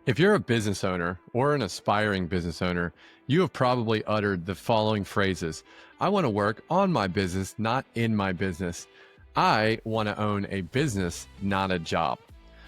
If you're a business owner or an aspiring business owner, you have probably uttered the following phrases. I want to work on my business, not in my business. I want to own a business, not a job.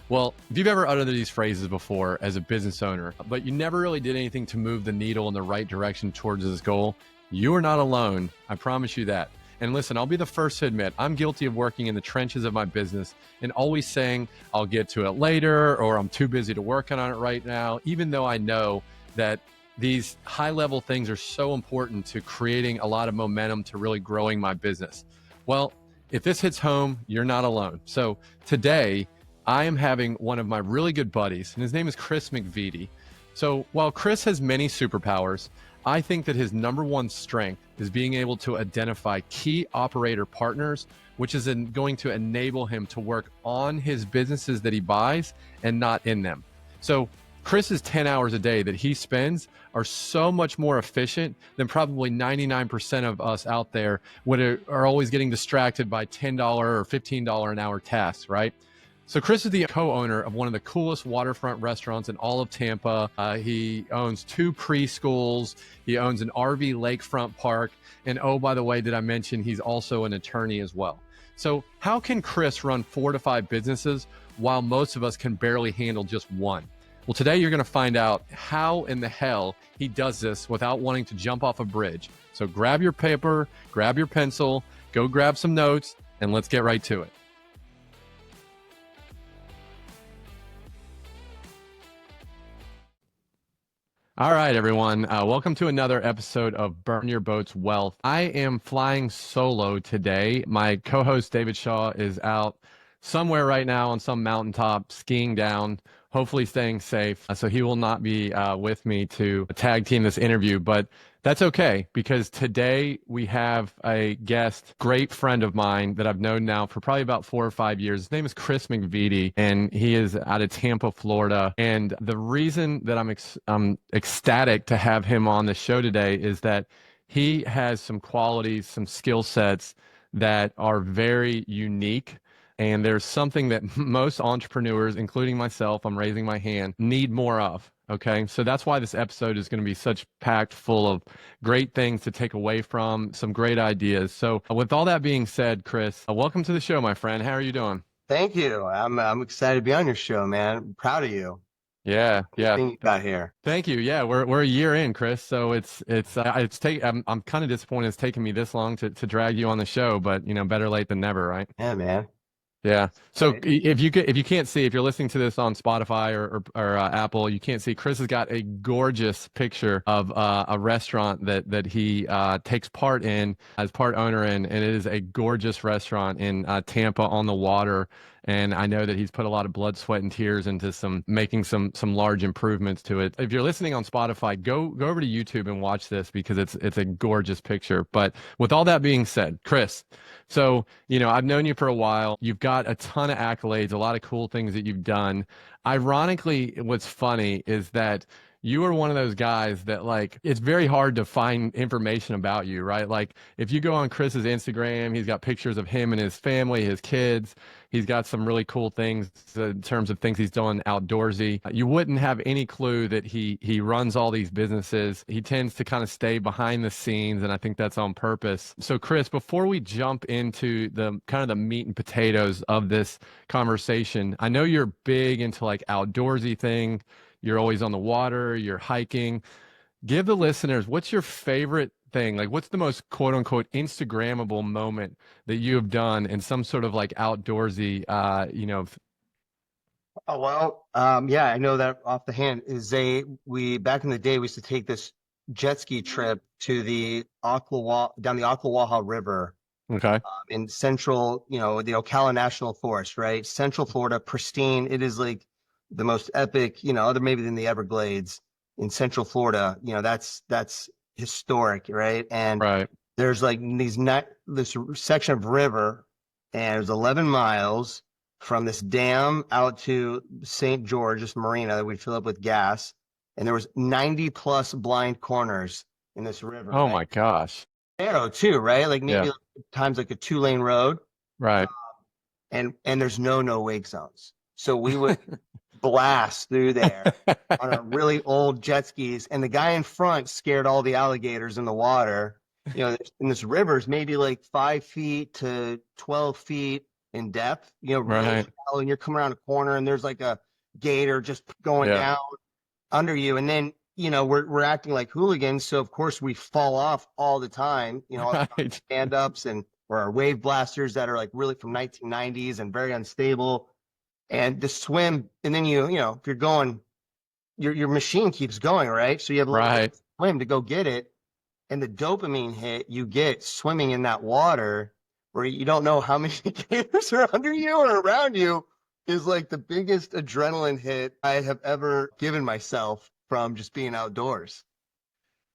Well, if you've ever uttered these phrases before as a business owner, but you never really did anything to move the needle in the right direction towards this goal, you are not alone. I promise you that. And listen, I'll be the first to admit I'm guilty of working in the trenches of my business and always saying I'll get to it later or I'm too busy to work on it right now, even though I know that these high level things are so important to creating a lot of momentum to really growing my business. Well, if this hits home, you're not alone. So today, I am having one of my really good buddies, and his name is Chris McVety. So while Chris has many superpowers, I think that his number one strength is being able to identify key operator partners, which is going to enable him to work on his businesses that he buys and not in them. So Chris's 10 hours a day that he spends are so much more efficient than probably 99% of us out there are always getting distracted by $10 or $15 an hour tasks, right? So Chris is the co-owner of one of the coolest waterfront restaurants in all of Tampa. He owns 2 preschools. He owns an RV lakefront park. And oh, by the way, did I mention he's also an attorney as well? So how can Chris run 4 to 5 businesses while most of us can barely handle just one? Well, today you're going to find out how in the hell he does this without wanting to jump off a bridge. So grab your paper, grab your pencil, go grab some notes, and let's get right to it. All right, everyone. Welcome to another episode of Burn Your Boat's Wealth. I am flying solo today. My co-host David Shaw is out somewhere right now on some mountaintop skiing down, hopefully staying safe. So he will not be with me to tag team this interview, but that's okay because today we have a guest, great friend of mine that I've known now for probably about 4 or 5 years. His name is Chris McVety, and he is out of Tampa, Florida. And the reason that I'm ecstatic to have him on the show today is that he has some qualities, some skill sets that are very unique. And there's something that most entrepreneurs, including myself, I'm raising my hand, need more of. Okay. So that's why this episode is going to be such packed full of great things to take away from, some great ideas. So with all that being said, Chris, welcome to the show, my friend. How are you doing? Thank you. I'm excited to be on your show, man. I'm proud of you. Yeah. Yeah. Everything you got here. Thank you. Yeah, we're a year in, Chris. So I'm kind of disappointed it's taken me this long to drag you on the show, but better late than never, right? Yeah, man. Yeah. So Right. if you can't see, if you're listening to this on Spotify or Apple, you can't see. Chris has got a gorgeous picture of a restaurant that he takes part in as part owner in, and it is a gorgeous restaurant in Tampa on the water. And I know that he's put a lot of blood, sweat, and tears into making some large improvements to it. If you're listening on Spotify, go over to YouTube and watch this because it's a gorgeous picture. But with all that being said, Chris, so I've known you for a while. You've got a ton of accolades, a lot of cool things that you've done. Ironically, what's funny is that you are one of those guys that it's very hard to find information about you, right? Like if you go on Chris's Instagram, he's got pictures of him and his family, his kids. He's got some really cool things in terms of things he's done outdoorsy. You wouldn't have any clue that he runs all these businesses. He tends to kind of stay behind the scenes, and I think that's on purpose. So Chris, before we jump into the kind of the meat and potatoes of this conversation, I know you're big into outdoorsy thing. You're always on the water, you're hiking. Give the listeners, what's your favorite thing? What's the most quote unquote Instagrammable moment that you have done in some sort of outdoorsy, Oh, well, yeah, I know that off the hand we back in the day we used to take this jet ski trip to down the Ocklawaha River Okay. in central, the Ocala National Forest, right? Central Florida, pristine. It is like the most epic, other maybe than the Everglades in Central Florida. That's historic, right? And Right. there's this section of river, and it was 11 miles from this dam out to St. George, this marina that we'd fill up with gas. And there was 90 plus blind corners in this river, Oh right? my gosh. Narrow too, right? Yeah. Maybe times a 2-lane road. Right. And there's no wake zones. So we would blast through there on a really old jet skis, and the guy in front scared all the alligators in the water. And this river is maybe like 5 feet to 12 feet in depth, really Right. shallow, and you're coming around a corner and there's like a gator just going Yeah. down under you. And then, we're acting like hooligans. So of course we fall off all the time, all the Right. stand-ups and or our wave blasters that are like really from 1990s and very unstable. And the swim, and then if you're going, your machine keeps going, right? So you have a little bit Right. of swim to go get it. And the dopamine hit you get swimming in that water where you don't know how many gators are under you or around you is like the biggest adrenaline hit I have ever given myself from just being outdoors.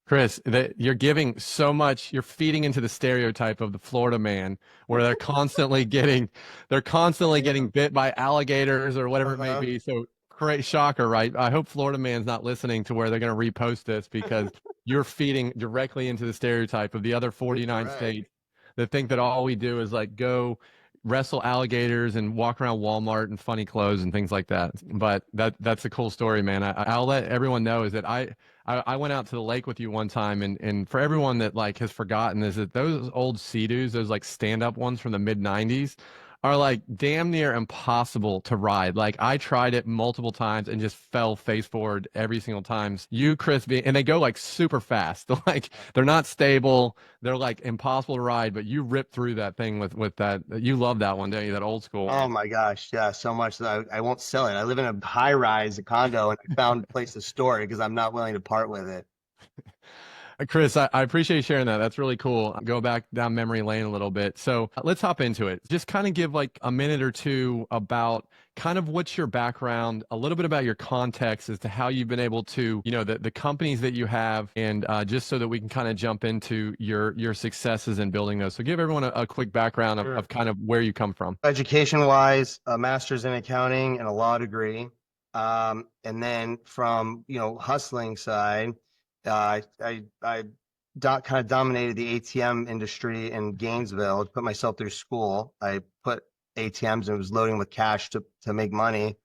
Chris, that you're giving so much, you're feeding into the stereotype of the Florida man where they're constantly getting bit by alligators or whatever it may Uh-huh. be. So great shocker, right? I hope Florida man's not listening to where they're going to repost this because you're feeding directly into the stereotype of the other You're 49 right. states that think that all we do is like go wrestle alligators and walk around Walmart in funny clothes and things like that. But that's a cool story, man. I'll let everyone know is that I went out to the lake with you one time, and for everyone that like has forgotten, is that those old Sea-Doos, those like stand-up ones from the mid '90s, are like damn near impossible to ride. Like I tried it multiple times and just fell face forward every single time. You, Chris, and they go like super fast. Like they're not stable. They're like impossible to ride. But you rip through that thing with that. You love that one, don't you? That old school Oh one. my gosh, yeah, so much that I won't sell it. I live in a high rise, a condo, and I found a place to store it because I'm not willing to part with it. Chris, I appreciate you sharing that. That's really cool. Go back down memory lane a little bit. So let's hop into it. Just kind of give like a minute or two about kind of what's your background, a little bit about your context as to how you've been able to, the companies that you have, and just so that we can kind of jump into your successes in building those. So give everyone a quick background of Sure. kind of where you come from. Education wise, a master's in accounting and a law degree. And then from, hustling side, I kind of dominated the ATM industry in Gainesville, put myself through school. I put ATMs and was loading with cash to make money.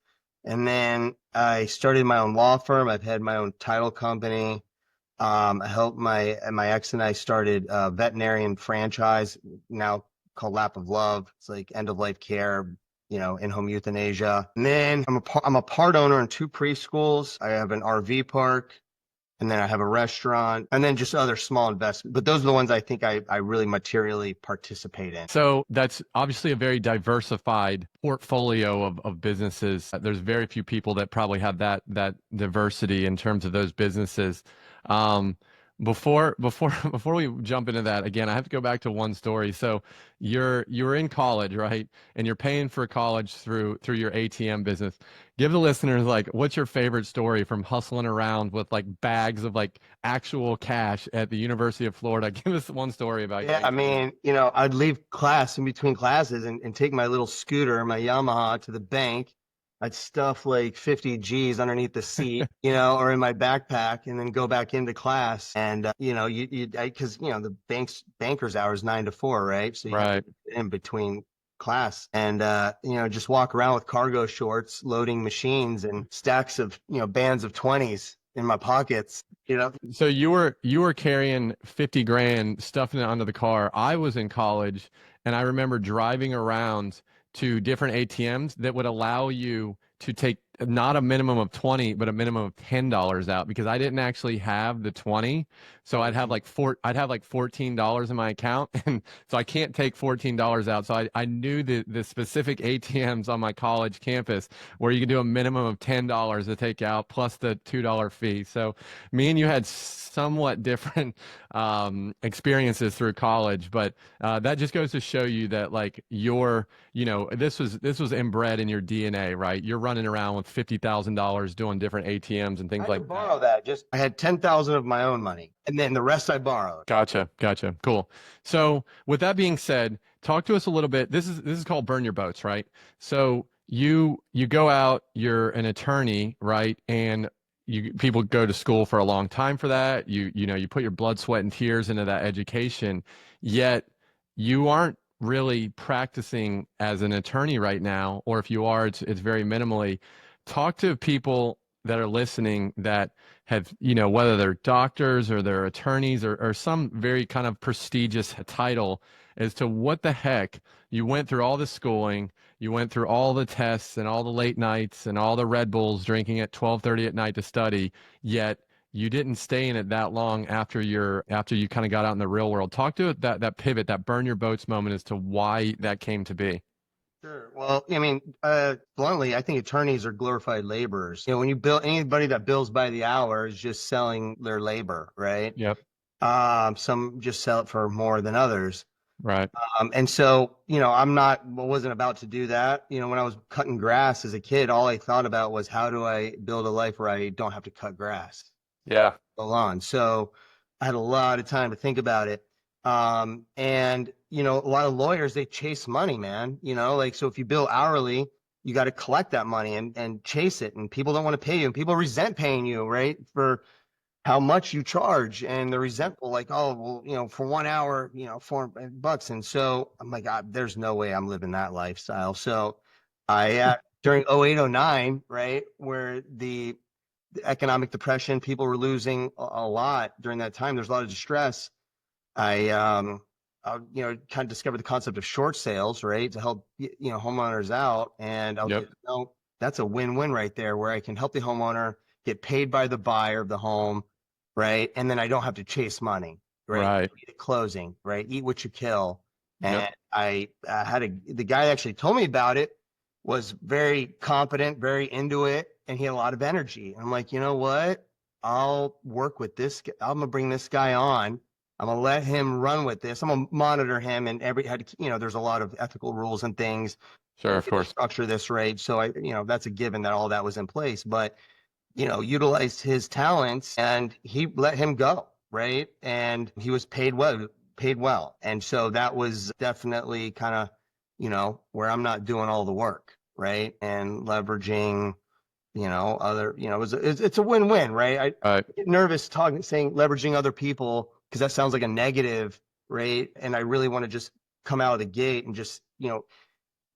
And then I started my own law firm. I've had my own title company. I helped my ex and I started a veterinarian franchise now called Lap of Love. It's like end of life care, in-home euthanasia. And then I'm a part owner in two preschools. I have an RV park, and then I have a restaurant, and then just other small investments. But those are the ones I think I really materially participate in. So that's obviously a very diversified portfolio of businesses. There's very few people that probably have that diversity in terms of those businesses. Um, before we jump into that again, I have to go back to one story. So you're in college, right? And you're paying for college through your ATM business. Give the listeners like what's your favorite story from hustling around with like bags of like actual cash at the University of Florida. Give us one story about your Yeah, I ATM. mean, I'd leave class in between classes and take my little scooter, my Yamaha to the bank. I'd stuff like 50 G's underneath the seat, or in my backpack and then go back into class. And, because, the banker's hours 9 to 4, right? So you have to Right. get in between class and, just walk around with cargo shorts, loading machines and stacks of, bands of 20s in my pockets. So you were carrying 50 grand, stuffing it onto the car. I was in college and I remember driving around to different ATMs that would allow you to take not a minimum of 20, but a minimum of $10 out because I didn't actually have the 20. So I'd have like $14 in my account. And so I can't take $14 out. So I knew the specific ATMs on my college campus where you could do a minimum of $10 to take out plus the $2 fee. So me and you had somewhat different experiences through college, but that just goes to show you that like this was inbred in your DNA, right? You're running around with $50,000 doing different ATMs and I things like didn't that. borrow that. Just I had 10,000 of my own money, and then the rest I borrowed. Gotcha, gotcha. Cool. So with that being said, talk to us a little bit. This is called burn your boats, right? So you go out, you're an attorney, right? And people go to school for a long time for that. You put your blood, sweat, and tears into that education, yet you aren't really practicing as an attorney right now, or if you are, it's very minimally. talk to people that are listening that have, whether they're doctors or they're attorneys or some very kind of prestigious title, as to what the heck you went through all the schooling, you went through all the tests and all the late nights and all the Red Bulls drinking at 12:30 at night to study, yet you didn't stay in it that long after you kind of got out in the real world. Talk to it, that pivot, that burn your boats moment as to why that came to be. Sure. Well, I mean, bluntly, I think attorneys are glorified laborers. When you bill anybody that bills by the hour is just selling their labor, right? Yep. Some just sell it for more than others. Right. And so, wasn't about to do that. When I was cutting grass as a kid, all I thought about was how do I build a life where I don't have to cut grass, Yeah. go on. So I had a lot of time to think about it. And a lot of lawyers, they chase money, man. So if you bill hourly, you got to collect that money and chase it. And people don't want to pay you, and people resent paying you, right? For how much you charge, and they're resentful, like, oh, well, for 1 hour, $4 bucks. And so I'm like, God, there's no way I'm living that lifestyle. So during 0809, right, where the economic depression, people were losing a lot during that time. There's a lot of distress. Kind of discovered the concept of short sales, right, to help, homeowners out. And I was Yep. like, that's a win-win right there, where I can help the homeowner get paid by the buyer of the home, right? And then I don't have to chase money, right? Right. Closing, right? Eat what you kill. And Yep. I the guy that actually told me about it was very competent, very into it, and he had a lot of energy. And I'm like, you know what? I'll work with this. I'm gonna bring this guy on. I'm gonna let him run with this. I'm gonna monitor him, and there's a lot of ethical rules and things. Sure. Of course. Structure this right. So that's a given that all that was in place. But utilized his talents, and he let him go, right? And he was paid well. And so that was definitely kind of, where I'm not doing all the work, right? And leveraging, it's a win-win, right? I get nervous saying leveraging other people, because that sounds like a negative, right? And I really want to just come out of the gate and just,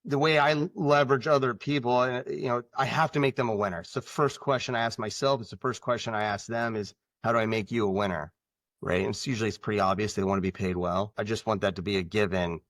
the way I leverage other people, I have to make them a winner. It's the first question I ask myself. It's the first question I ask them is, how do I make you a winner? Right. And it's pretty obvious. They want to be paid well. I just want that to be a given,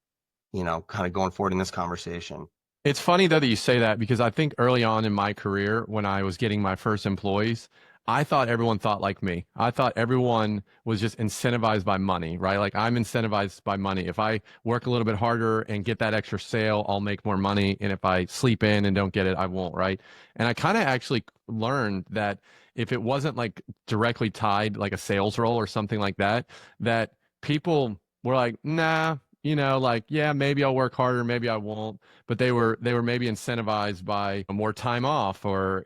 kind of going forward in this conversation. It's funny though that you say that, because I think early on in my career, when I was getting my first employees, I thought everyone thought like me. I thought everyone was just incentivized by money, right? Like, I'm incentivized by money. If I work a little bit harder and get that extra sale, I'll make more money. And if I sleep in and don't get it, I won't, right? And I kind of actually learned that if it wasn't like directly tied, like a sales role or something like that, that people were like, nah, like, yeah, maybe I'll work harder, maybe I won't. But they were maybe incentivized by more time off, or,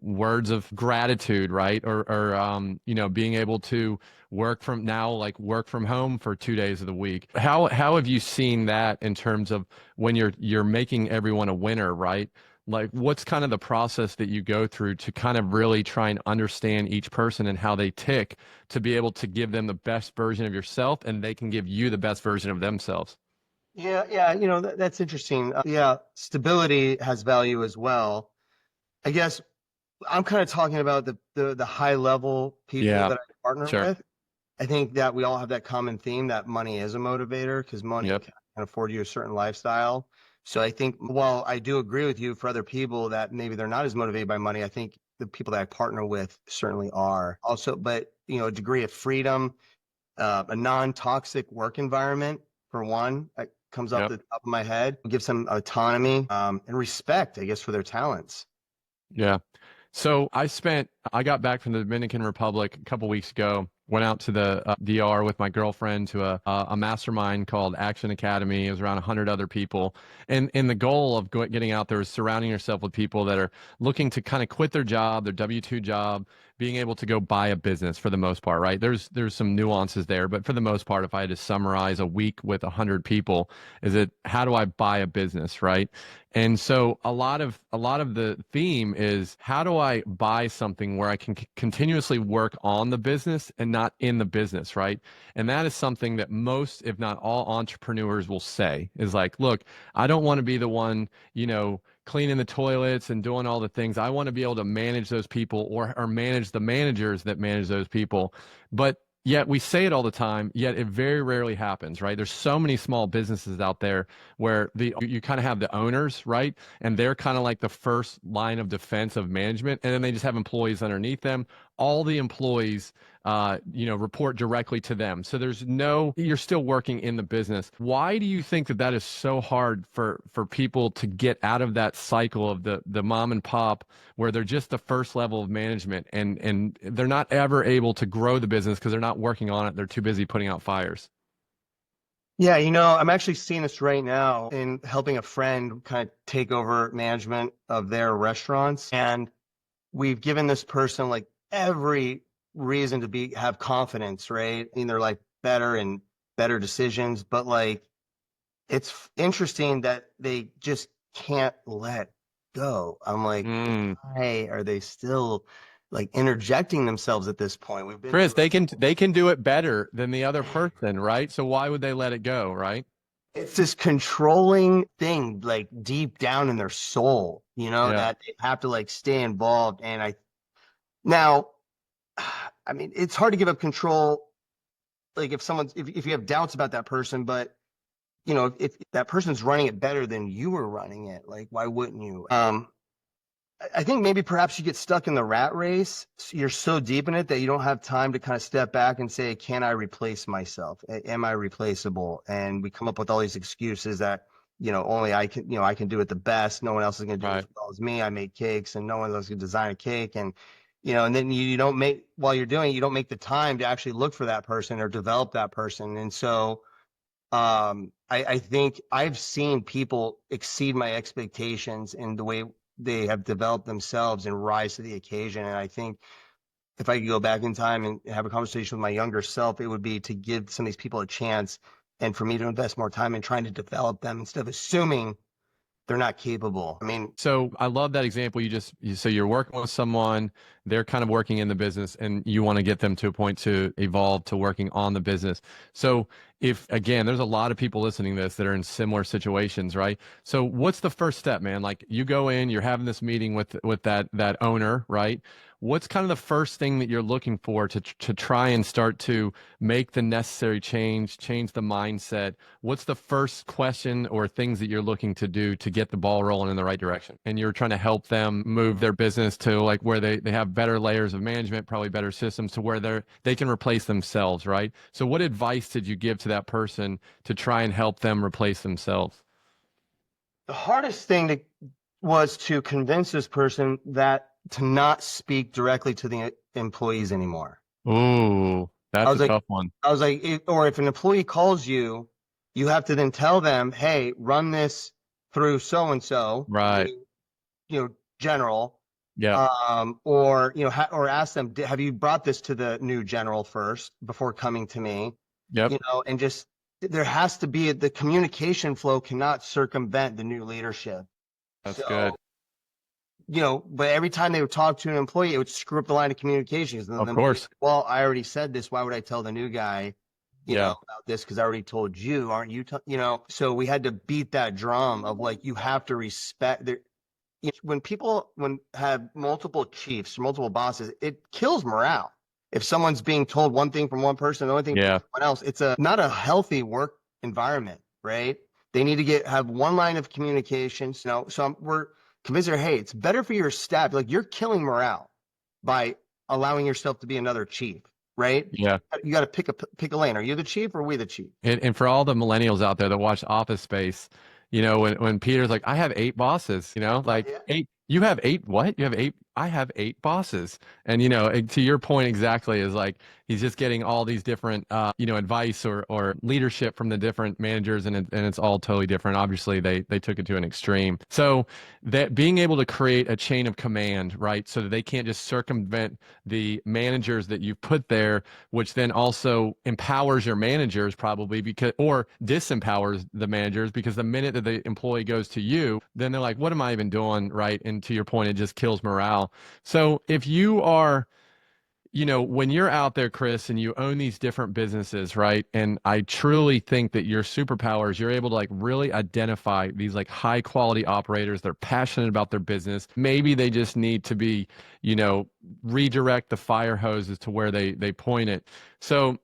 words of gratitude, right? Or being able to work from home for 2 days of the week. How have you seen that in terms of when you're making everyone a winner, right? Like, what's kind of the process that you go through to kind of really try and understand each person and how they tick, to be able to give them the best version of yourself, and they can give you the best version of themselves? Yeah. Yeah. That's interesting. Yeah. Stability has value as well. I guess I'm kind of talking about the high level people Yeah, that I partner sure. with. I think that we all have that common theme, that money is a motivator, because money Yep. can afford you a certain lifestyle. So I think, while I do agree with you, for other people that maybe they're not as motivated by money, I think the people that I partner with certainly are also. But a degree of freedom, a non-toxic work environment, for one, that comes off Yep. the top of my head, gives them autonomy, and respect, I guess, for their talents. Yeah. So I got back from the Dominican Republic a couple weeks ago. Went out to the DR with my girlfriend to a mastermind called Action Academy. It was around 100 other people, and the goal of getting out there is surrounding yourself with people that are looking to kind of quit their job, their W-2 job, being able to go buy a business for the most part, right? There's some nuances there, but for the most part, if I had to summarize a week with 100 people, is it how do I buy a business, right? And so a lot of the theme is, how do I buy something where I can continuously work on the business and not in the business, right? And that is something that most, if not all, entrepreneurs will say is like, look, I don't want to be the one, cleaning the toilets and doing all the things. I want to be able to manage those people, or manage the managers that manage those people. But yet we say it all the time, yet it very rarely happens, right? There's so many small businesses out there where you kind of have the owners, right? And they're kind of like the first line of defense of management, and then they just have employees underneath them. All the employees report directly to them. So you're still working in the business. Why do you think that is so hard for people to get out of that cycle of the mom and pop, where they're just the first level of management, and they're not ever able to grow the business because they're not working on it. They're too busy putting out fires. Yeah, I'm actually seeing this right now in helping a friend kind of take over management of their restaurants. And we've given this person like every reason to have confidence, right? I mean, they're like better decisions, but like it's interesting that they just can't let go. I'm like, why are they still like interjecting themselves at this point? We've been Chris, they can do it better than the other person, right? So why would they let it go, right? It's this controlling thing, like deep down in their soul, that they have to like stay involved. And now, I mean, it's hard to give up control. Like if you have doubts about that person, but if that person's running it better than you were running it, like, why wouldn't you? I think maybe perhaps you get stuck in the rat race. You're so deep in it that you don't have time to kind of step back and say, can I replace myself? Am I replaceable? And we come up with all these excuses that, only I can do it the best. No one else is going to do it as well as me. I make cakes and no one else can design a cake. And, and then you don't while you're doing it, you don't make the time to actually look for that person or develop that person. And so, I think I've seen people exceed my expectations in the way they have developed themselves and rise to the occasion. And I think if I could go back in time and have a conversation with my younger self, it would be to give some of these people a chance and for me to invest more time in trying to develop them instead of assuming they're not capable. I mean, so I love that example. So you're working with someone, they're kind of working in the business, and you want to get them to a point to evolve to working on the business. So if, again, there's a lot of people listening to this that are in similar situations, right? So what's the first step, man? Like, you go in, you're having this meeting with that owner, right? What's kind of the first thing that you're looking for to try and start to make the necessary change the mindset? What's the first question or things that you're looking to do to get the ball rolling in the right direction? And you're trying to help them move their business to like where they have better layers of management, probably better systems to where they can replace themselves, right? So what advice did you give to that person to try and help them replace themselves? the hardest thing was to convince this person that to not speak directly to the employees anymore. Ooh, that's a tough one. I was like, or if an employee calls you, you have to then tell them, hey, run this through so-and-so, Right. general. Yeah. Or, or ask them, have you brought this to the new general first before coming to me? Yep. And just, there has to be the communication flow cannot circumvent the new leadership. That's good. But every time they would talk to an employee, it would screw up the line of communications. Of course. Well, I already said this. Why would I tell the new guy, about this? Because I already told you, aren't you? So we had to beat that drum of like, you have to respect when people have multiple chiefs, multiple bosses, it kills morale. If someone's being told one thing from one person, another thing from someone else, it's not a healthy work environment, right? They need to have one line of communication. So we're convinced her, hey, it's better for your staff. Like, you're killing morale by allowing yourself to be another chief, right? Yeah. You got to pick a lane. Are you the chief or are we the chief? And for all the millennials out there that watch Office Space, when Peter's like, I have 8 bosses, like 8, you have 8, what? You have 8? I have 8 bosses. And, to your point exactly, is like, he's just getting all these different, advice or leadership from the different managers, and it's all totally different. Obviously, they took it to an extreme. So that being able to create a chain of command, right? So that they can't just circumvent the managers that you've put there, which then also empowers your managers probably or disempowers the managers, because the minute that the employee goes to you, then they're like, what am I even doing? Right. And to your point, it just kills morale. So if you are, when you're out there, Chris, and you own these different businesses, right? And I truly think that your superpower is you're able to like really identify these like high quality operators. They're passionate about their business. Maybe they just need to be, redirect the fire hoses to where they point it. So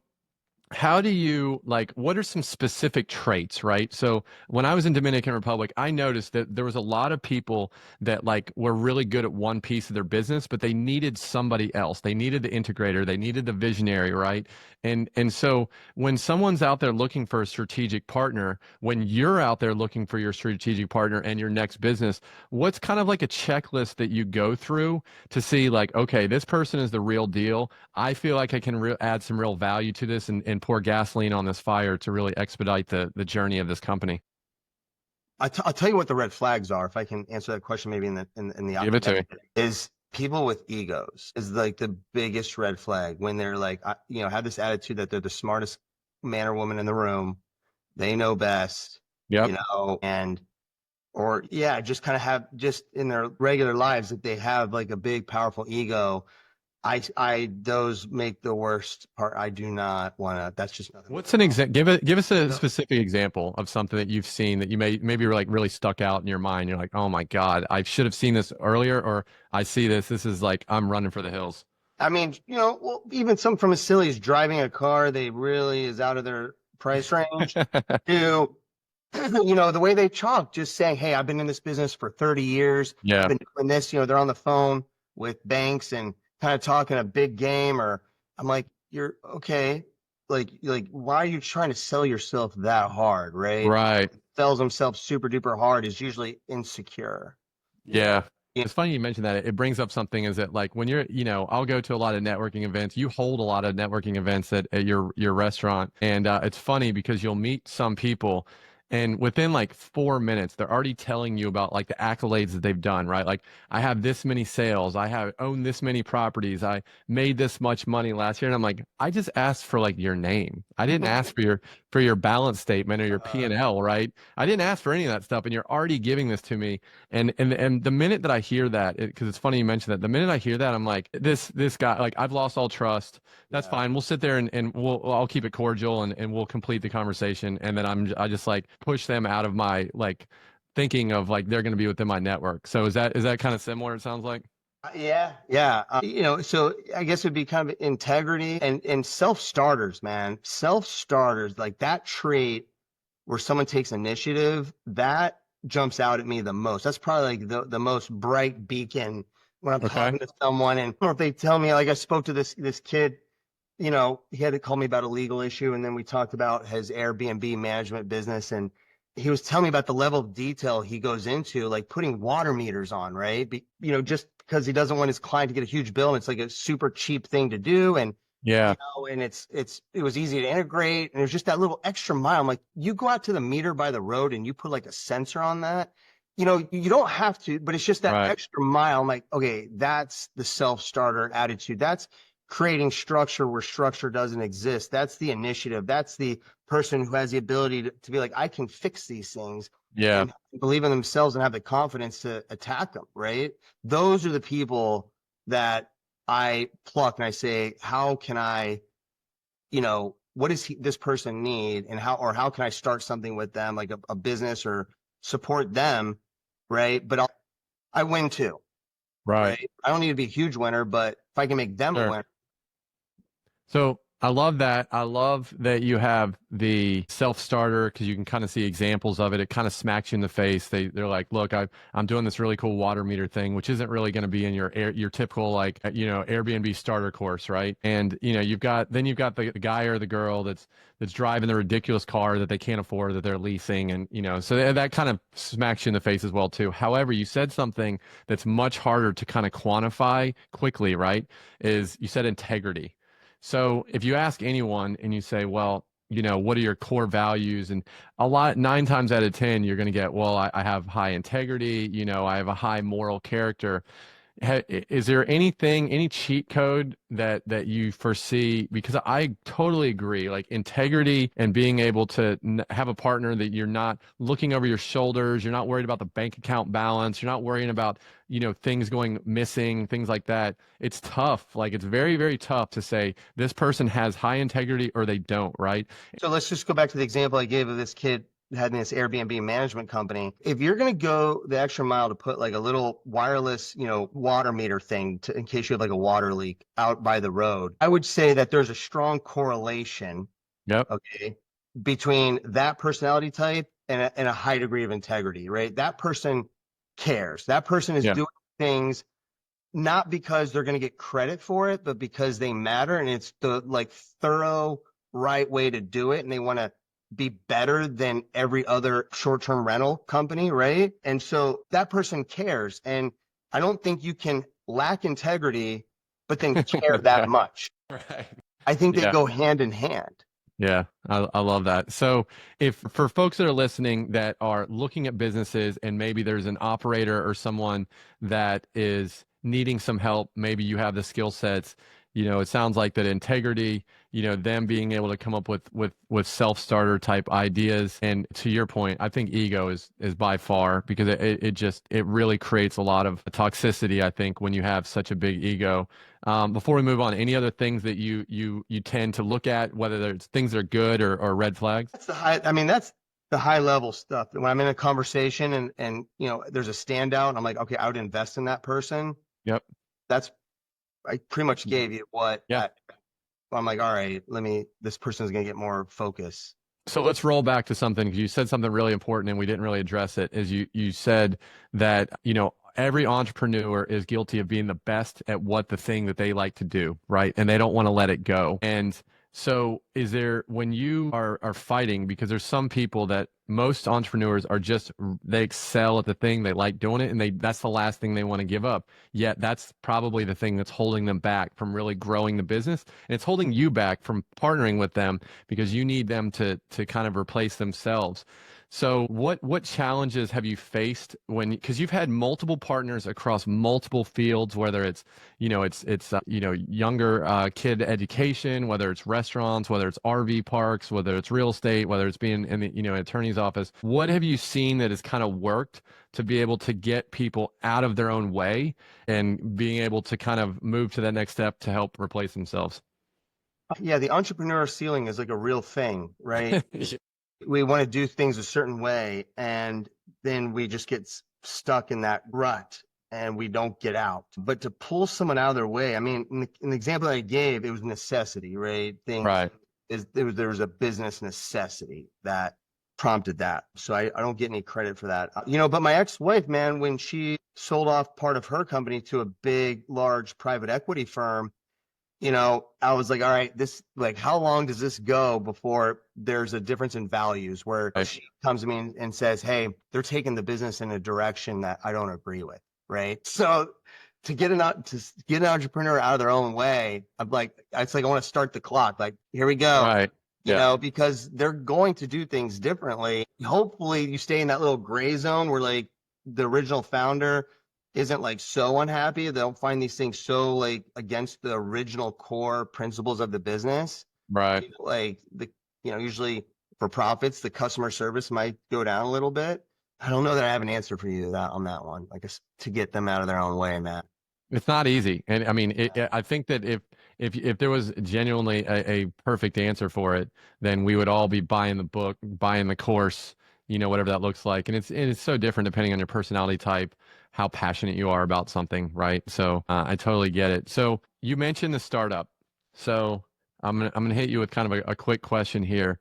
how do you like what are some specific traits, right? So when I was in Dominican Republic, I noticed that there was a lot of people that like were really good at one piece of their business, but they needed somebody else. They needed the integrator, they needed the visionary, right? And so when someone's out there looking for a strategic partner, when you're out there looking for your strategic partner and your next business, what's kind of like a checklist that you go through to see like, okay, this person is the real deal. I feel like I can add some real value to this and pour gasoline on this fire to really expedite the journey of this company. I'll tell you what the red flags are. If I can answer that question, maybe in the Give it to me. is people with egos is like the biggest red flag when they're like, have this attitude that they're the smartest man or woman in the room. They know best, Yep. or yeah, just kind of have just in their regular lives that they have like a big, powerful ego. Those make the worst part. I do not want to, that's just nothing. What's an example? Give us a specific example of something that you've seen that you maybe were like really stuck out in your mind. You're like, oh my God, I should have seen this earlier, or I see this. This is like I'm running for the hills. I mean, well, even some from as silly as driving a car, they really is out of their price range to, the way they talk, just saying, hey, I've been in this business for 30 years. I've Yeah. been doing this, they're on the phone with banks and kind of talking a big game, or I'm like, you're okay. Like, why are you trying to sell yourself that hard, right? Right. Sells himself super duper hard is usually insecure. Yeah. Yeah. It's funny you mentioned that. It brings up something is that like when you're, I'll go to a lot of networking events. You hold a lot of networking events at your restaurant. And it's funny because you'll meet some people and within like 4 minutes, they're already telling you about like the accolades that they've done, right? Like I have this many sales, I have owned this many properties, I made this much money last year. And I'm like, I just asked for like your name. I didn't ask for your balance statement or your P&L, right? I didn't ask for any of that stuff. And you're already giving this to me. And the minute that I hear that, because it's funny you mentioned that, the minute I hear that, I'm like, this guy, like I've lost all trust. That's fine. We'll sit there and I'll keep it cordial and we'll complete the conversation. And then I just like push them out of my like thinking of like they're going to be within my network. So is that kind of similar? It sounds like. Yeah, yeah. So I guess it'd be kind of integrity and self-starters, man. Self-starters, like that trait where someone takes initiative, that jumps out at me the most. That's probably like the most bright beacon when I'm Okay. talking to someone and or if they tell me, like I spoke to this kid, he had to call me about a legal issue, and then we talked about his Airbnb management business, and he was telling me about the level of detail he goes into, like putting water meters on, right? Just because he doesn't want his client to get a huge bill, and it's like a super cheap thing to do, and Yeah. and it was easy to integrate, and it was just that little extra mile. I'm like, you go out to the meter by the road and you put like a sensor on that. You don't have to, but it's just that Right. extra mile. I'm like, okay, that's the self-starter attitude. That's creating structure where structure doesn't exist. That's the initiative. That's the person who has the ability to be like, I can fix these things Yeah. and believe in themselves and have the confidence to attack them, right? Those are the people that I pluck and I say, how can I, what does this person need, and how can I start something with them, like a business, or support them, right? But I win too, Right. right? I don't need to be a huge winner, but if I can make them a Sure. winner. So I love that. I love that you have the self-starter because you can kind of see examples of it. It kind of smacks you in the face. They're like, look, I'm doing this really cool water meter thing, which isn't really going to be in your typical like Airbnb starter course, right? And you've got the guy or the girl that's driving the ridiculous car that they can't afford that they're leasing, and so that kind of smacks you in the face as well too. However, you said something that's much harder to kind of quantify quickly, right? Is you said integrity. So if you ask anyone and you say, well, what are your core values? And 9 times out of 10, you're going to get, well, I have high integrity, I have a high moral character. Is there anything, any cheat code that you foresee? Because I totally agree. Like integrity and being able to have a partner that you're not looking over your shoulders, you're not worried about the bank account balance, you're not worrying about, things going missing, things like that. It's tough. Like it's very, very tough to say this person has high integrity or they don't, right? So let's just go back to the example I gave of this kid having this Airbnb management company. If you're going to go the extra mile to put like a little wireless, water meter thing in case you have like a water leak out by the road, I would say that there's a strong correlation, Yep. okay, between that personality type and a high degree of integrity, right? That person cares. That person is Yeah. doing things not because they're going to get credit for it, but because they matter and it's the like thorough right way to do it. And they want to be better than every other short-term rental company, right? And so that person cares. And I don't think you can lack integrity, but then care that Yeah. much. Right. I think they Yeah. go hand in hand. Yeah, I love that. So, if for folks that are listening that are looking at businesses and maybe there's an operator or someone that is needing some help, maybe you have the skill sets, it sounds like that integrity, them being able to come up with self-starter type ideas. And to your point, I think ego is by far because it really creates a lot of toxicity, I think, when you have such a big ego. Before we move on, any other things that you tend to look at, whether there's things that are good or red flags? That's the high level stuff. When I'm in a conversation and there's a standout, and I'm like, okay, I would invest in that person. Yep. That's I pretty much gave you what Yeah. I'm like, all right, this person's gonna get more focus. So let's roll back to something. 'Cause you said something really important and we didn't really address it. Is you said that, every entrepreneur is guilty of being the best at what the thing that they like to do, right? And they don't want to let it go. And so is there, when you are fighting, because there's some people that most entrepreneurs are just, they excel at the thing, they like doing it, and that's the last thing they want to give up. Yet that's probably the thing that's holding them back from really growing the business. And it's holding you back from partnering with them because you need them to kind of replace themselves. So what challenges have you faced because you've had multiple partners across multiple fields, whether it's, younger kid education, whether it's restaurants, whether it's RV parks, whether it's real estate, whether it's being in the, attorney's office. What have you seen that has kind of worked to be able to get people out of their own way and being able to kind of move to that next step to help replace themselves? Yeah, the entrepreneur ceiling is like a real thing, right? We want to do things a certain way, and then we just get stuck in that rut and we don't get out. But to pull someone out of their way, I mean, in the example that I gave, it was necessity, right? Right. There was a business necessity that prompted that. So I don't get any credit for that. But my ex-wife, man, when she sold off part of her company to a big, large private equity firm, I was like, all right, how long does this go before there's a difference in values where Right. she comes to me and says, hey, they're taking the business in a direction that I don't agree with, right? So to get an entrepreneur out of their own way, it's like I want to start the clock. Like, here we go. Right. Yeah. Because they're going to do things differently. Hopefully you stay in that little gray zone where like the original founder isn't like so unhappy. They'll find these things so like against the original core principles of the business. Right. Like usually for profits, the customer service might go down a little bit. I don't know that I have an answer for you on that one, like to get them out of their own way, Matt. It's not easy. And I mean, I think that if there was genuinely a perfect answer for it, then we would all be buying the book, buying the course, whatever that looks like. And it's so different depending on your personality type, how passionate you are about something, right? So I totally get it. So you mentioned the startup. So I'm gonna hit you with kind of a quick question here.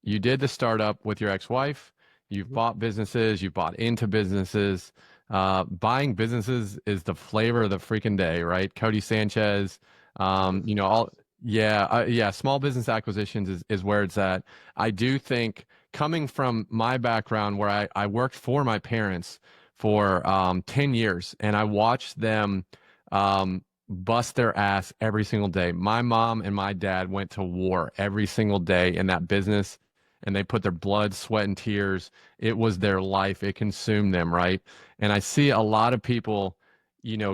You did the startup with your ex-wife. You've bought businesses. You've bought into businesses. Buying businesses is the flavor of the freaking day, right? Cody Sanchez, yeah. Small business acquisitions is where it's at. I do think coming from my background where I worked for my parents for 10 years and I watched them bust their ass every single day. My mom and my dad went to war every single day in that business and they put their blood, sweat, and tears. It was their life. It consumed them, right? And I see a lot of people,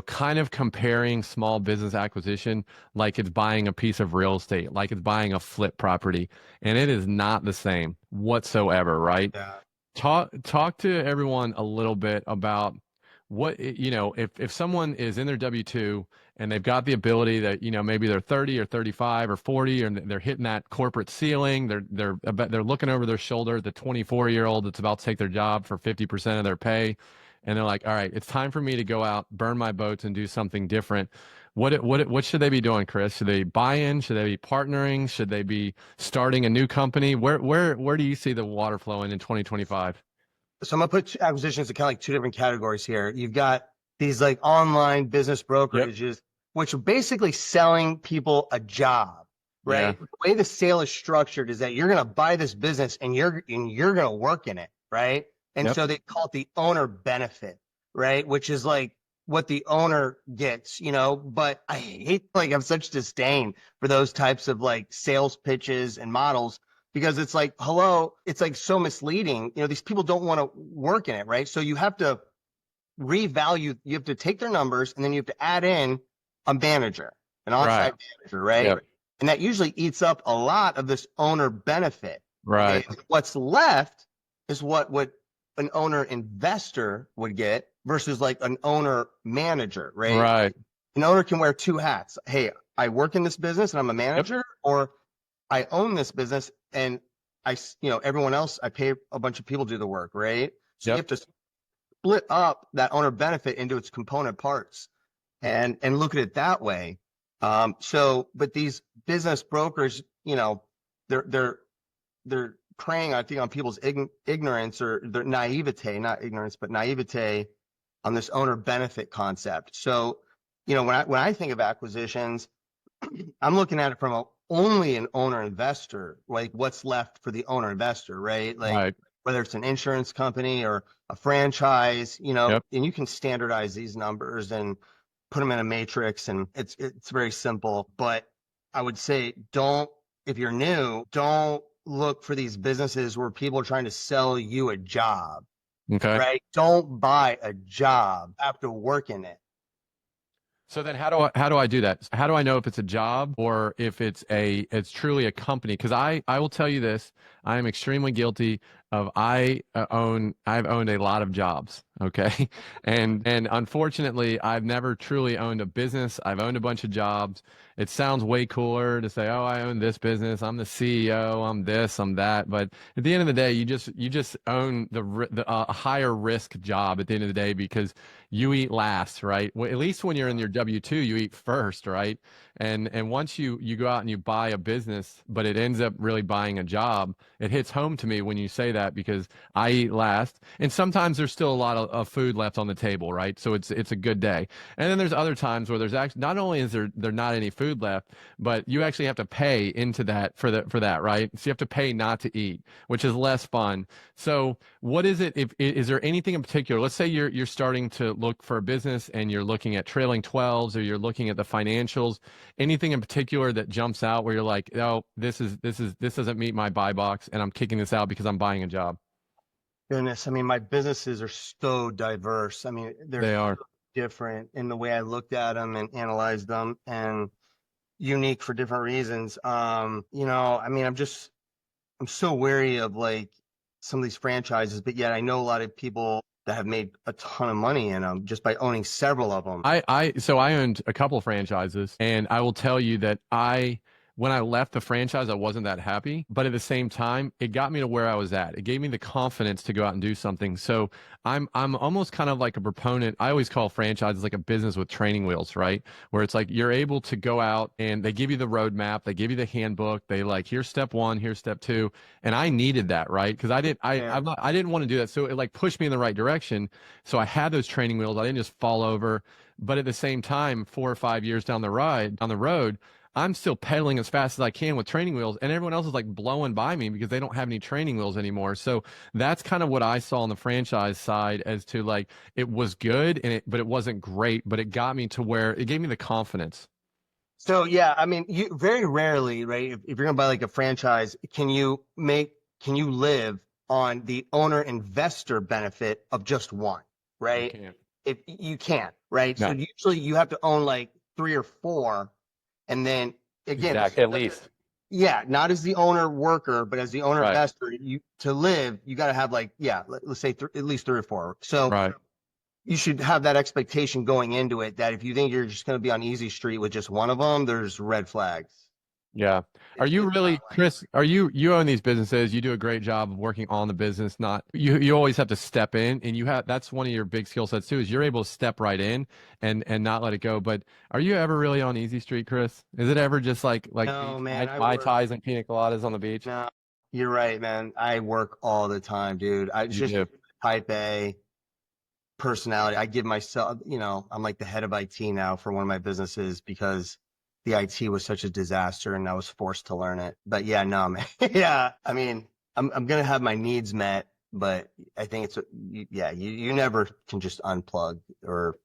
kind of comparing small business acquisition like it's buying a piece of real estate, like it's buying a flip property, and it is not the same whatsoever, right? Yeah. Talk to everyone a little bit about if someone is in their W-2 and they've got the ability that, maybe they're 30 or 35 or 40 and they're hitting that corporate ceiling, they're looking over their shoulder at the 24-year-old that's about to take their job for 50% of their pay, and they're like, all right, it's time for me to go out, burn my boats, and do something different. What should they be doing, Chris? Should they buy in? Should they be partnering? Should they be starting a new company? Where do you see the water flowing in 2025? So I'm gonna put acquisitions in kind of like two different categories here. You've got these like online business Yep. brokerages, which are basically selling people a job, Yeah. right? The way the sale is structured is that you're gonna buy this business and you're gonna work in it, right? And Yep. so they call it the owner benefit, right? Which is like what the owner gets, but I hate, like, I'm such disdain for those types of like sales pitches and models because it's like, hello, it's like so misleading. These people don't want to work in it, right? So you have to revalue, you have to take their numbers and then you have to add in a manager, an Right. on-site manager, right? Yep. And that usually eats up a lot of this owner benefit. Okay. Right. What's left is what an owner investor would get versus like an owner manager, right? Right. An owner can wear two hats. Hey, I work in this business and I'm a Yep. manager, or I own this business and everyone else, I pay a bunch of people to do the work, right? So you Yep. have to split up that owner benefit into its component parts and look at it that way. But these business brokers, they're preying, I think, on people's ignorance or their naivete, not ignorance, but naivete on this owner benefit concept. So, when I think of acquisitions, I'm looking at it from only an owner investor, like what's left for the owner investor, right? Like Right. whether it's an insurance company or a franchise, Yep. and you can standardize these numbers and put them in a matrix, and it's very simple. But I would say if you're new, don't look for these businesses where people are trying to sell you a job, Okay. right? Don't buy a job after working it. So then how do I do that? How do I know if it's a job or if it's truly a company? Because I will tell you this, I am extremely guilty of I've owned a lot of jobs, okay? And unfortunately, I've never truly owned a business. I've owned a bunch of jobs. It sounds way cooler to say, "Oh, I own this business. I'm the CEO. I'm this, I'm that." But at the end of the day, you just own a higher risk job at the end of the day because you eat last, right? Well, at least when you're in your W-2, you eat first, right? And once you go out and you buy a business, but it ends up really buying a job, it hits home to me when you say that because I eat last. And sometimes there's still a lot of food left on the table, right? So it's a good day. And then there's other times where there's actually not only is there not any food left, but you actually have to pay into that for that, right? So you have to pay not to eat, which is less fun. So what is it? Is there anything in particular? Let's say you're starting to look for a business and you're looking at trailing 12s or you're looking at the financials. Anything in particular that jumps out where you're like, oh, this doesn't meet my buy box, and I'm kicking this out because I'm buying a job. Goodness, I mean, my businesses are so diverse. I mean, they're They are. different in the way I looked at them and analyzed them, and unique for different reasons. I mean, I'm so wary of like some of these franchises, but yet I know a lot of people that have made a ton of money in them just by owning several of them. So I owned a couple of franchises, and I will tell you that when I left the franchise, I wasn't that happy, but at the same time, it got me to where I was at. It gave me the confidence to go out and do something. So I'm almost kind of like a proponent. I always call franchises like a business with training wheels, right? Where it's like you're able to go out and they give you the roadmap, they give you the handbook, they like here's step one, here's step two, and I needed that, right? Because Yeah. I didn't want to do that, so it like pushed me in the right direction. So I had those training wheels. I didn't just fall over. But at the same time, 4 or 5 years down the road, I'm still pedaling as fast as I can with training wheels, and everyone else is like blowing by me because they don't have any training wheels anymore. So that's kind of what I saw on the franchise side as to like it was good but it wasn't great, but it got me to where it gave me the confidence. So yeah, I mean, you very rarely, right? If you're gonna buy like a franchise, can you live on the owner investor benefit of just one, You right? can't. If you can't. right? So No, usually you have to own like 3 or 4. And then again, exactly. At least. yeah, not as the owner worker, but as the owner Right. investor, you to live, you got to have like, yeah, let's say at least 3 or 4. So Right. you should have that expectation going into it that if you think you're just going to be on easy street with just one of them, there's red flags. Yeah. Are you It's not really, like, Chris, you own these businesses, you do a great job of working on the business, not you always have to step in, and that's one of your big skill sets too, is you're able to step right in and not let it go. But are you ever really on easy street, Chris? Is it ever just like no, beach man, I mai work. tais and pina coladas on the beach? No, you're right, man. I work all the time, dude. I You just do. type A personality. I give myself, I'm like the head of IT now for one of my businesses because the IT was such a disaster and I was forced to learn it. But yeah, no, man. Yeah. I mean, I'm gonna have my needs met, but I think yeah, you never can just unplug or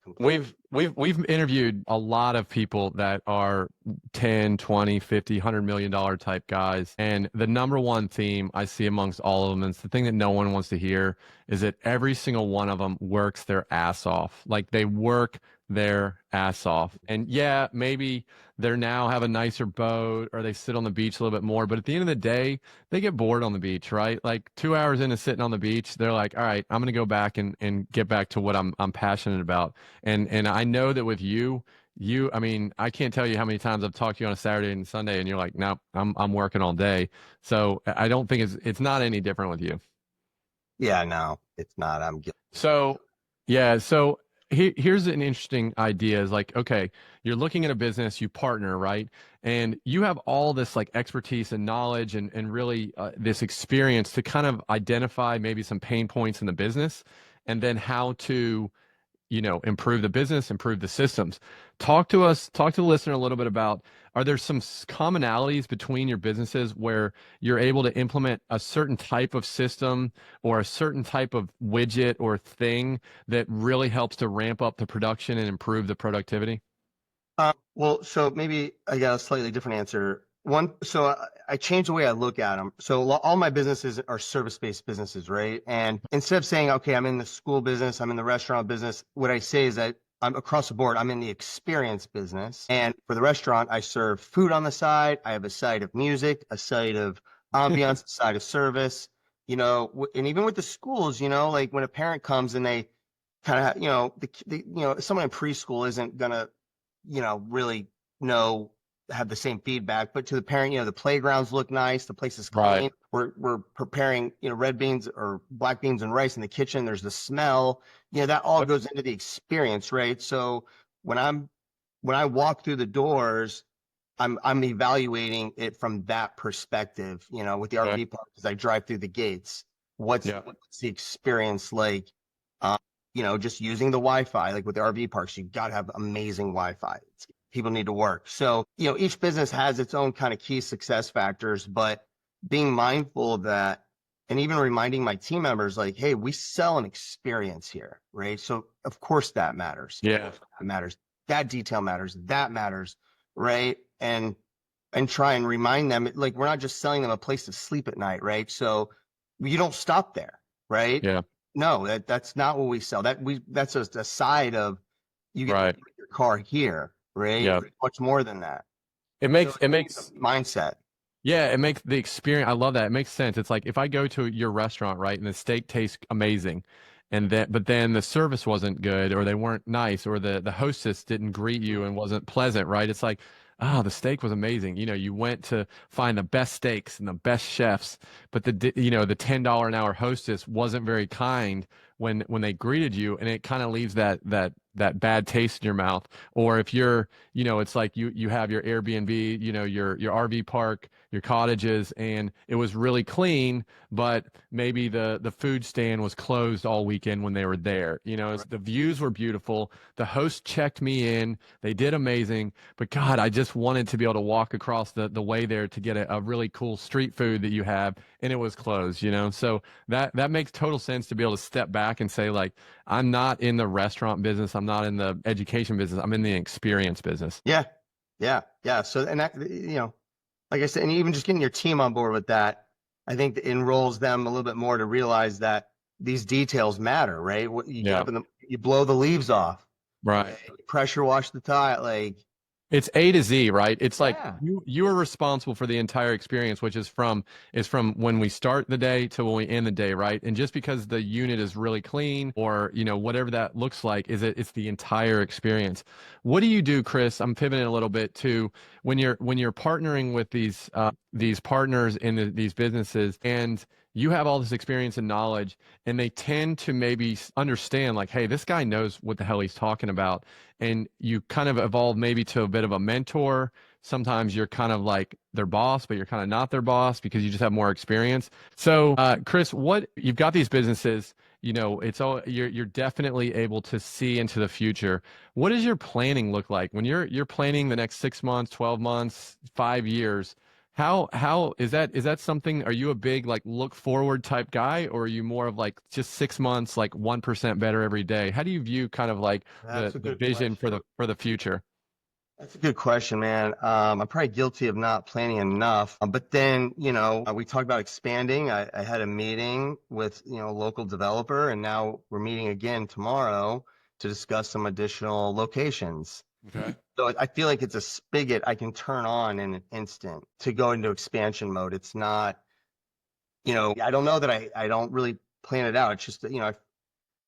complete. We've interviewed a lot of people that are 10, 20, 50, $100 million type guys. And the number one theme I see amongst all of them, and it's the thing that no one wants to hear, is that every single one of them works their ass off. Like they work their ass off. And yeah, maybe they're now have a nicer boat or they sit on the beach a little bit more. But at the end of the day, they get bored on the beach, right? Like 2 hours into sitting on the beach, they're like, all right, I'm gonna go back and get back to what I'm passionate about. And I know that with you, I mean, I can't tell you how many times I've talked to you on a Saturday and Sunday, and you're like, no, I'm working all day. So I don't think it's not any different with you. Yeah, no, it's not. I'm guilty. So yeah, so here's an interesting idea is like, okay, you're looking at a business, you partner, right? And you have all this like expertise and knowledge and really this experience to kind of identify maybe some pain points in the business and then how to improve the business, improve the systems. Talk to the listener a little bit about, are there some commonalities between your businesses where you're able to implement a certain type of system or a certain type of widget or thing that really helps to ramp up the production and improve the productivity? Well, so maybe I got a slightly different answer. So I changed the way I look at them. So all my businesses are service-based businesses, right? And instead of saying, okay, I'm in the school business, I'm in the restaurant business, what I say is that I'm across the board, I'm in the experience business. And for the restaurant, I serve food on the side. I have a side of music, a side of ambiance, a side of service, and even with the schools, like when a parent comes and they kind of, someone in preschool isn't gonna really know have the same feedback. But to the parent, the playgrounds look nice, the place is Right. clean. We're preparing, red beans or black beans and rice in the kitchen. There's the smell. That all Yep. goes into the experience, right? So when I walk through the doors, I'm evaluating it from that perspective, with the Okay. RV park as I drive through the gates. Yeah. What's the experience like? Um, just using the Wi-Fi, like with the RV parks, you got to have amazing Wi-Fi. People need to work. So, each business has its own kind of key success factors, but being mindful of that and even reminding my team members, like, hey, we sell an experience here, right? So, of course, that matters. Yeah. That matters. That detail matters. That matters, right? And try and remind them, like, we're not just selling them a place to sleep at night, right? So you don't stop there, right? Yeah. No, that's not what we sell. That's just a side of you get to Right. put your car here, right? Yeah. Much more than that. It So makes it makes mindset. Yeah, it makes the experience. I love that. It makes sense. It's like if I go to your restaurant, right, and the steak tastes amazing, but then the service wasn't good, or they weren't nice, or the hostess didn't greet you and wasn't pleasant, right? It's like, oh, the steak was amazing. You went to find the best steaks and the best chefs, but the $10 an hour hostess wasn't very kind when they greeted you, and it kind of leaves that bad taste in your mouth. Or if you're, it's like you have your Airbnb, your RV park, your cottages, and it was really clean, but maybe the food stand was closed all weekend when they were there. The views were beautiful. The host checked me in. They did amazing. But God, I just wanted to be able to walk across the way there to get a really cool street food that you have, and it was closed. So that makes total sense to be able to step back and say, like, I'm not in the restaurant business. I'm not in the education business. I'm in the experience business. Yeah. Yeah. Yeah. So, and that, like I said, and even just getting your team on board with that, I think that enrolls them a little bit more to realize that these details matter, right? What you get Yeah. up in the You blow the leaves off, Right. right? Pressure wash the tile. Like, It's A to Z, right? It's like yeah, you are responsible for the entire experience, which is from when we start the day to when we end the day, right? And just because the unit is really clean or, whatever that looks like, it's the entire experience. What do you do, Chris? I'm pivoting a little bit to when you're partnering with these partners in these businesses, and you have all this experience and knowledge, and they tend to maybe understand like, hey, this guy knows what the hell he's talking about, and you kind of evolve maybe to a bit of a mentor. Sometimes you're kind of like their boss, but you're kind of not their boss because you just have more experience. So, Chris, what you've got these businesses, it's all you're definitely able to see into the future. What does your planning look like when you're planning the next 6 months, 12 months, 5 years? How is that something? Are you a big like look forward type guy, or are you more of like just 6 months, like 1% better every day? How do you view kind of like the that's a the good vision for question. the future? That's a good question, man. I'm probably guilty of not planning enough. But then, we talked about expanding. I had a meeting with, a local developer, and now we're meeting again tomorrow to discuss some additional locations. Okay. So I feel like it's a spigot I can turn on in an instant to go into expansion mode. It's not, I don't know that I don't really plan it out. It's just that,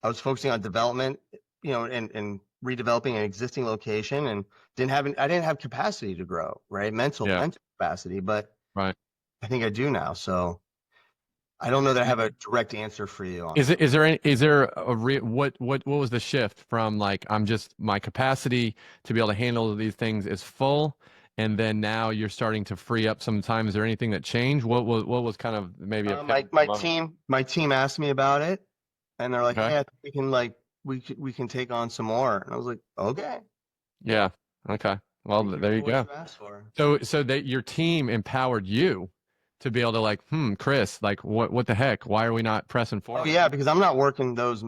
I was focusing on development, and redeveloping an existing location, and I didn't have capacity to grow, right? Yeah. Mental capacity, but Right. I think I do now. So I don't know that I have a direct answer for you on Is that. it is there any is there a what was the shift from like I'm just my capacity to be able to handle these things is full, and then now you're starting to free up some time? Is there anything that changed? What was kind of maybe a My pivot my moment? team asked me about it, and they're like, Okay. "Hey, I think we can we can take on some more." And I was like, "Okay, Yeah. Okay. Well, thank you there for you what go. you asked for." So that your team empowered you to be able to like, Chris, like what the heck? Why are we not pressing Oh forward? yeah, because I'm not working those.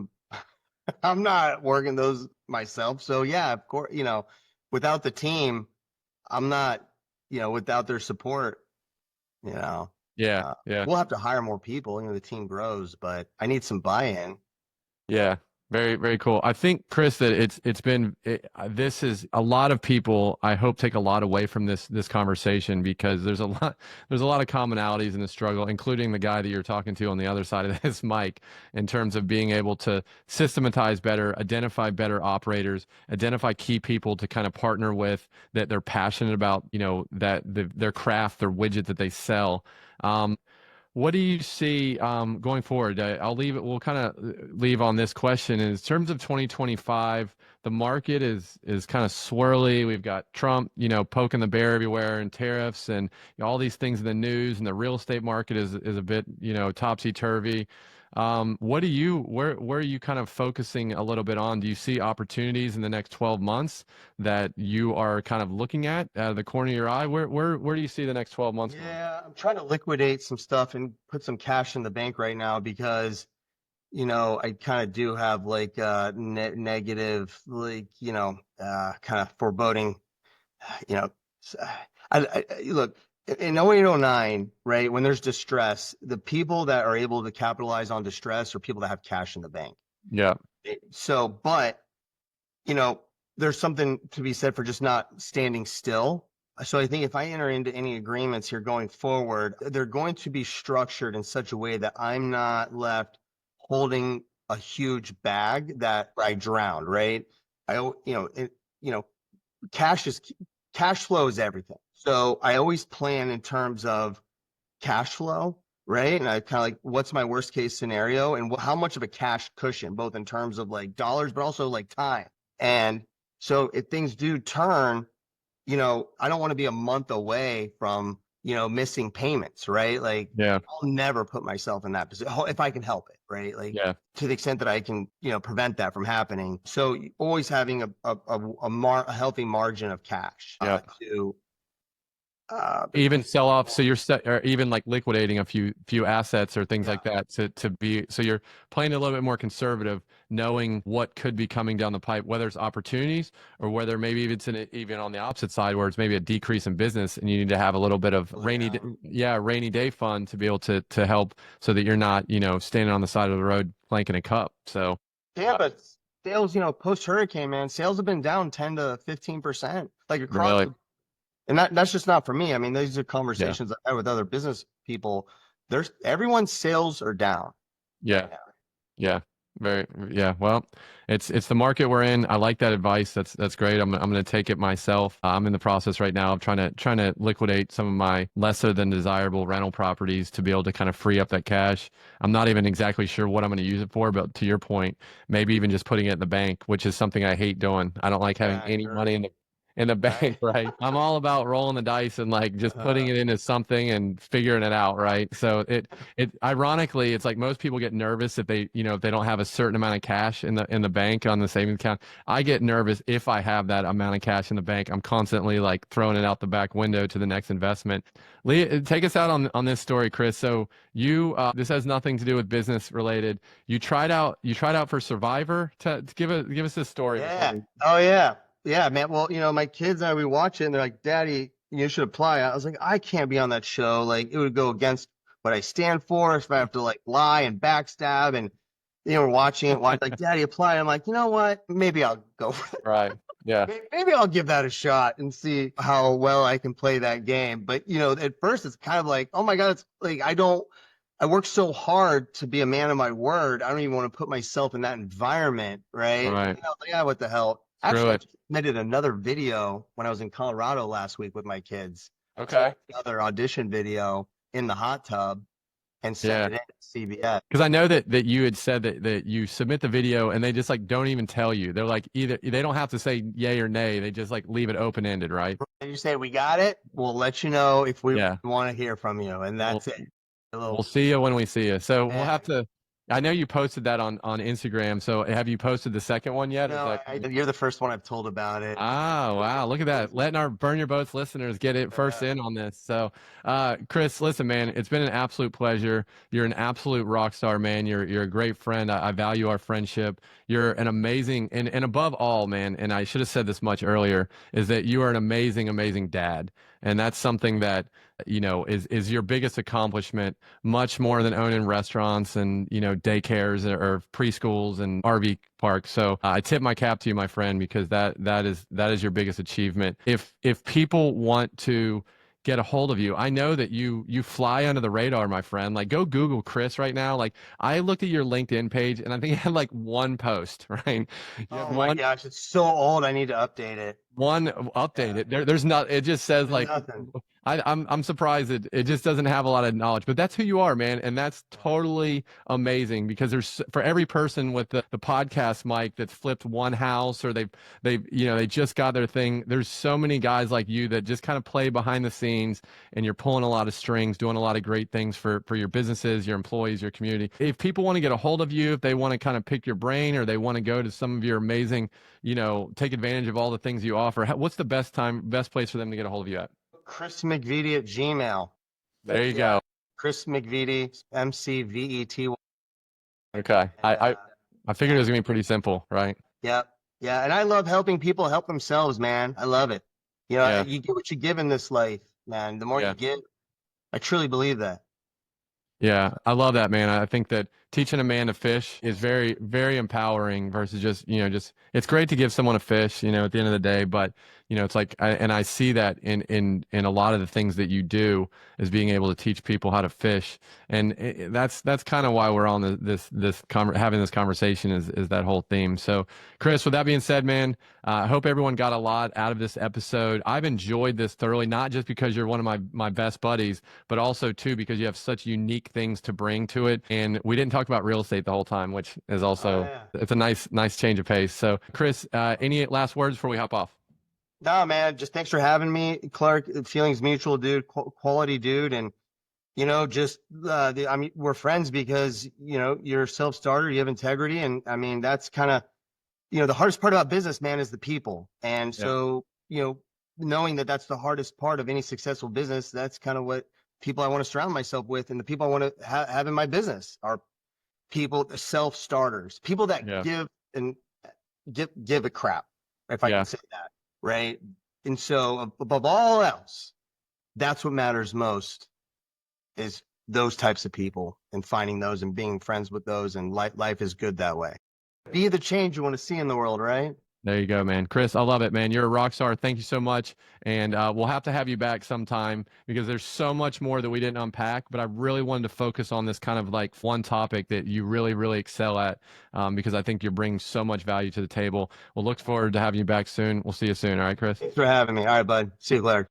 I'm not working those myself. So yeah, of course, without the team, I'm not, without their support, you know, Yeah. Yeah. we'll have to hire more people. The team grows, but I need some buy-in. Yeah, very, very cool. I think, Chris, that this is a lot of people, I hope, take a lot away from this conversation, because there's a lot of commonalities in the struggle, including the guy that you're talking to on the other side of this mic, in terms of being able to systematize better, identify better operators, identify key people to kind of partner with, that they're passionate about, their craft, their widget that they sell. What do you see going forward? I'll leave it. We'll kind of leave on this question. In terms of 2025, the market is kind of swirly. We've got Trump, poking the bear everywhere, and tariffs, and all these things in the news. And the real estate market is a bit, topsy turvy. Where are you kind of focusing a little bit on? Do you see opportunities in the next 12 months that you are kind of looking at out of the corner of your eye? Where do you see the next 12 months going? Yeah, I'm trying to liquidate some stuff and put some cash in the bank right now because, I kind of do have like negative, like, kind of foreboding, you know, s- look, in 08, 09, right, when there's distress, the people that are able to capitalize on distress are people that have cash in the bank. Yeah. So, but, you know, there's something to be said for just not standing still. So I think if I enter into any agreements here going forward, they're going to be structured in such a way that I'm not left holding a huge bag that I drowned, right? You know, cash is cash flow is everything. So I always plan in terms of cash flow, right? And I kind of like, what's my worst case scenario, and how much of a cash cushion, both in terms of like dollars, but also like time. And so if things do turn, I don't want to be a month away from, missing payments, right? Like, Yeah. I'll never put myself in that position if I can help it, right? Like, Yeah. to the extent that I can, prevent that from happening. So always having a healthy margin of cash Yeah. to Even sell off, so you're set, or even like liquidating a few assets or things yeah. like that, to be, so you're playing a little bit more conservative, knowing what could be coming down the pipe, whether it's opportunities or whether maybe even on the opposite side where it's maybe a decrease in business, and you need to have a little bit of Slow down. rainy day fund to be able to help, so that you're not, standing on the side of the road planking a cup. So, uh, Tampa, sales, post hurricane, man, sales have been down 10 to 15%, like across Really? the, and that's just not for me. I mean, these are Yeah. conversations I had with other business people. Everyone's sales are down Yeah. right now. Yeah. Very, yeah. Well, it's the market we're in. I like that advice. That's great. I'm going to take it myself. I'm in the process right now of trying to liquidate some of my lesser than desirable rental properties to be able to kind of free up that cash. I'm not even exactly sure what I'm going to use it for, but to your point, maybe even just putting it in the bank, which is something I hate doing. I don't like having Yeah, any money in the right. bank, right? I'm all about rolling the dice and like just putting Uh, it into something and figuring it out, right? So it ironically, it's like most people get nervous if if they don't have a certain amount of cash in the bank on the savings account. I get nervous if I have that amount of cash in the bank. I'm constantly like throwing it out the back window to the next investment. Lee, take us out on this story, Chris. So this has nothing to do with business related. You tried out for Survivor. To give us this story before yeah. we. Oh yeah. Yeah, man. Well, my kids and I, we watch it and they're like, Daddy, you should apply. I was like, I can't be on that show. Like it would go against what I stand for if I have to like lie and backstab and we're watching it, like, Daddy, apply. I'm like, you know what? Maybe I'll go for it. Right. Yeah. Maybe I'll give that a shot and see how well I can play that game. But at first it's kind of like, oh my God, it's like I work so hard to be a man of my word. I don't even want to put myself in that environment, right? Right. Like, yeah, what the hell? Screw Actually, I it. just submitted another video when I was in Colorado last week with my kids. Okay. Another audition video in the hot tub and sent Yeah. it in to CBS. Because I know that you had said that you submit the video and they just like don't even tell you. They're like either they don't have to say yay or nay. They just like leave it open ended, right? And you say, we got it. We'll let you know if we Yeah. want to hear from you. And We'll that's it. A we'll little, see you when we see you. So we'll man. have to. I know you posted that on Instagram. So have you posted the second one yet? Or is No, that coming? you're the first one I've told about it. Ah, wow. Look at that. Letting our Burn Your Boats listeners get it first in on this. So, Chris, listen, man, it's been an absolute pleasure. You're an absolute rock star, man. You're a great friend. I value our friendship. You're an amazing, and above all, man, and I should have said this much earlier, is that you are an amazing, amazing dad. And that's something that, is your biggest accomplishment, much more than owning restaurants and, daycares or preschools and RV parks. So I tip my cap to you, my friend, because that is your biggest achievement. If people want to get a hold of you, I know that you fly under the radar, my friend. Like go Google Chris right now. Like I looked at your LinkedIn page and I think you had like one post, right? You have Oh my one gosh, it's so old. I need to update it. one update. Yeah. There's not. It just says There's like nothing. I'm surprised it just doesn't have a lot of knowledge, but that's who you are, man, and that's totally amazing because there's for every person with the podcast mic that's flipped one house or they just got their thing. There's so many guys like you that just kind of play behind the scenes and you're pulling a lot of strings, doing a lot of great things for your businesses, your employees, your community. If people want to get a hold of you, if they want to kind of pick your brain or they want to go to some of your amazing, take advantage of all the things you offer, what's the best place for them to get a hold of you at? Chris McVety at Gmail. There you Yeah. go. Chris McVety, McVety. Okay. And, I figured it was gonna be pretty simple, right? yeah. Yeah. And I love helping people help themselves, man. I love it. Yeah. You get what you give in this life, man. The more Yeah. you give, I truly believe that. Yeah, I love that, man. I think that teaching a man to fish is very, very empowering versus just it's great to give someone a fish, at the end of the day, but it's like, and I see that in a lot of the things that you do is being able to teach people how to fish. And that's kind of why we're on having this conversation is that whole theme. So Chris, with that being said, man, I hope everyone got a lot out of this episode. I've enjoyed this thoroughly, not just because you're one of my best buddies, but also too because you have such unique things to bring to it. And we didn't talk about real estate the whole time, which is also, Yeah. it's a nice change of pace. So Chris, any last words before we hop off? No, man, just thanks for having me, Clark. Feelings mutual, dude. Quality dude. And, we're friends because, you're a self-starter, you have integrity. And I mean, that's kind of, the hardest part about business, man, is the people. And Yeah. so, knowing that that's the hardest part of any successful business, that's kind of what people I want to surround myself with. And the people I want to have in my business are people, self-starters, people that Yeah. give a crap, if I Yeah. can say that, right? And so above all else, that's what matters most is those types of people and finding those and being friends with those, and life is good that way. Be the change you want to see in the world, right? There you go, man. Chris, I love it, man. You're a rock star. Thank you so much. And we'll have to have you back sometime because there's so much more that we didn't unpack. But I really wanted to focus on this kind of like one topic that you really, really excel at because I think you're bringing so much value to the table. We'll look forward to having you back soon. We'll see you soon. All right, Chris? Thanks for having me. All right, bud. See you later.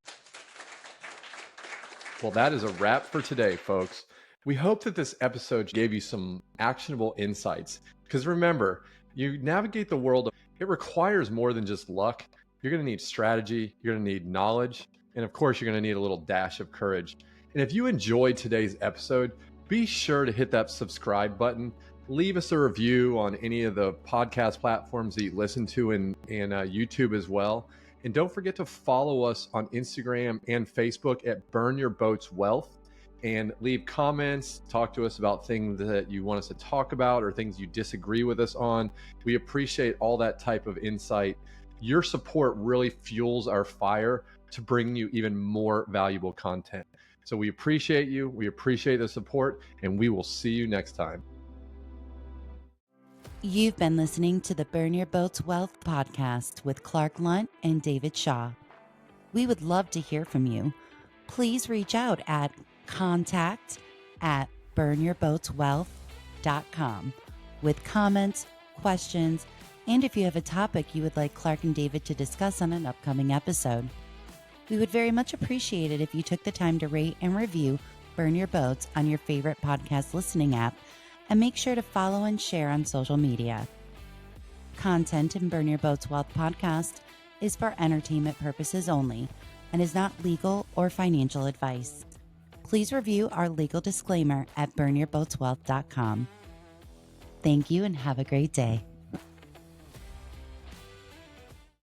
Well, that is a wrap for today, folks. We hope that this episode gave you some actionable insights because remember, you navigate the world. It requires more than just luck. You're going to need strategy, you're going to need knowledge, and of course, you're going to need a little dash of courage. And if you enjoyed today's episode, be sure to hit that subscribe button. Leave us a review on any of the podcast platforms that you listen to and YouTube as well. And don't forget to follow us on Instagram and Facebook at Burn Your Boats Wealth. And leave comments, talk to us about things that you want us to talk about or things you disagree with us on. We appreciate all that type of insight. Your support really fuels our fire to bring you even more valuable content. So we appreciate you. We appreciate the support, and we will see you next time. You've been listening to the Burn Your Boats Wealth podcast with Clark Lunt and David Shaw. We would love to hear from you. Please reach out at contact@burnyourboatswealth.com with comments, questions, and if you have a topic you would like Clark and David to discuss on an upcoming episode. We would very much appreciate it if you took the time to rate and review Burn Your Boats on your favorite podcast listening app and make sure to follow and share on social media. Content in Burn Your Boats Wealth podcast is for entertainment purposes only and is not legal or financial advice. Please review our legal disclaimer at burnyourboatswealth.com. Thank you and have a great day.